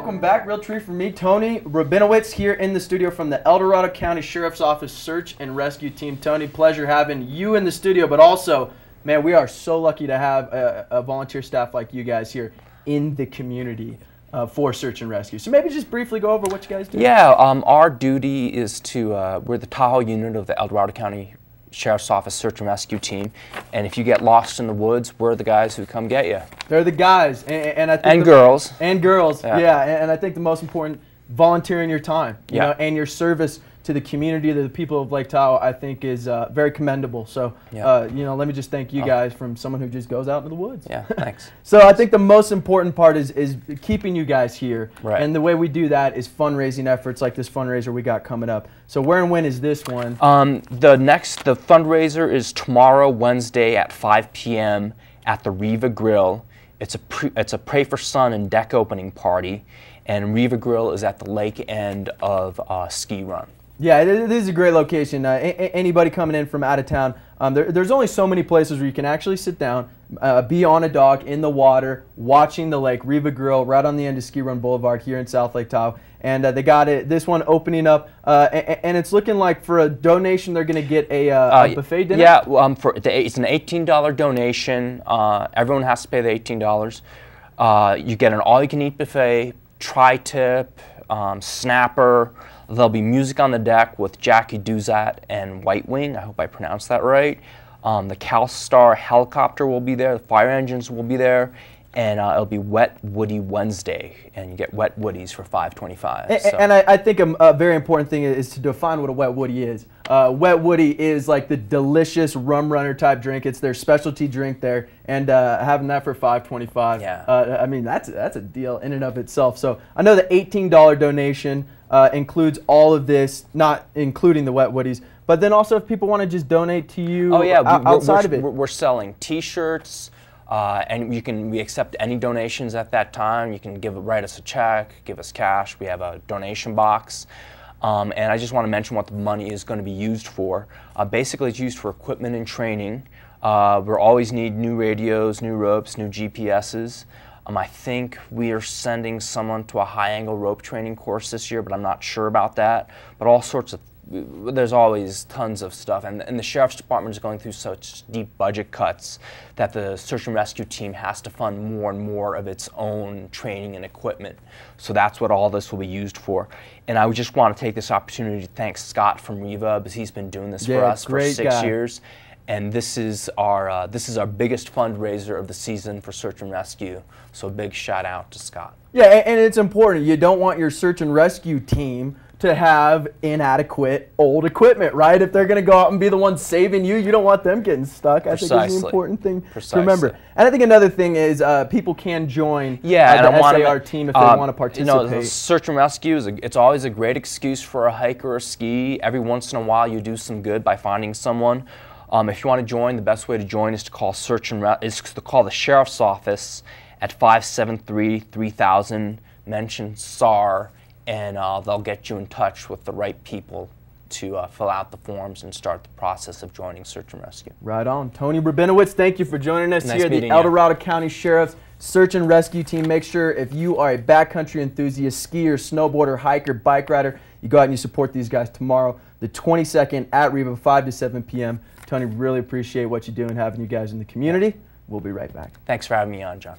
welcome back. Real treat for me, Tony Rabinowitz, here in the studio from the El Dorado County Sheriff's Office Search and Rescue Team. Tony, pleasure having you in the studio, but also, man, we are so lucky to have a volunteer staff like you guys here in the community for search and rescue. So maybe just briefly go over what you guys do. Yeah, our duty is to, we're the Tahoe unit of the El Dorado County Sheriff's Office Search and Rescue Team, and if you get lost in the woods, we're the guys who come get you. They're the guys, and I think girls. And girls, yeah. And I think the most important, volunteering your time, you know, and your service to the community, to the people of Lake Tahoe, I think is very commendable. So, you know, let me just thank you guys from someone who just goes out into the woods. Yeah, thanks. So I think the most important part is keeping you guys here. Right. And the way we do that is fundraising efforts like this fundraiser we got coming up. So where and when is this one? The fundraiser is tomorrow, Wednesday at 5 p.m. at the Riva Grill. It's a Pray for Sun and deck opening party, and Riva Grill is at the lake end of Ski Run. Yeah, this is a great location. Anybody coming in from out of town, there's only so many places where you can actually sit down, be on a dock in the water, watching the lake. Riva Grill, right on the end of Ski Run Boulevard here in South Lake Tahoe. And they got this one opening up, and it's looking like for a donation they're going to get a buffet dinner? Yeah, it's an $18 donation. Everyone has to pay the $18. You get an all-you-can-eat buffet, tri-tip, snapper. There'll be music on the deck with Jackie Duzat and White Wing. I hope I pronounced that right. The CalStar helicopter will be there. The fire engines will be there. And it'll be Wet Woody Wednesday, and you get wet woodies for $5.25. And I think a very important thing is to define what a wet woody is. Wet woody is like the delicious rum runner type drink. It's their specialty drink there, and having that for $5.25. Yeah. I mean that's a deal in and of itself. So I know the $18 donation includes all of this, not including the wet woodies. But then also, if people want to just donate to you, outside of it, we're selling T-shirts. And we accept any donations at that time. You can write us a check, give us cash. We have a donation box. And I just want to mention what the money is going to be used for. Basically, it's used for equipment and training. We'll always need new radios, new ropes, new GPSs. I think we are sending someone to a high-angle rope training course this year, but I'm not sure about that. But all sorts of there's always tons of stuff, and the Sheriff's Department is going through such deep budget cuts that the search and rescue team has to fund more and more of its own training and equipment. So that's what all this will be used for. And I would just want to take this opportunity to thank Scott from Riva, because he's been doing this for us for 6 years. And this is our biggest fundraiser of the season for search and rescue. So big shout out to Scott. Yeah, and it's important. You don't want your search and rescue team to have inadequate old equipment, right? If they're going to go out and be the ones saving you, you don't want them getting stuck. I think it's an important thing to remember. And I think another thing is people can join the SAR team if they want to participate. You know, search and rescue it's always a great excuse for a hike or a ski. Every once in a while, you do some good by finding someone. If you want to join, the best way to join is to call the Sheriff's Office at 573-3000. Mention SAR. And they'll get you in touch with the right people to fill out the forms and start the process of joining search and rescue. Right on. Tony Rabinowitz, thank you for joining us here at the El Dorado County Sheriff's Search and Rescue Team. Make sure if you are a backcountry enthusiast, skier, snowboarder, hiker, bike rider, you go out and you support these guys tomorrow, the 22nd at Riva, 5 to 7 p.m. Tony, really appreciate what you do and having you guys in the community. We'll be right back. Thanks for having me on, John.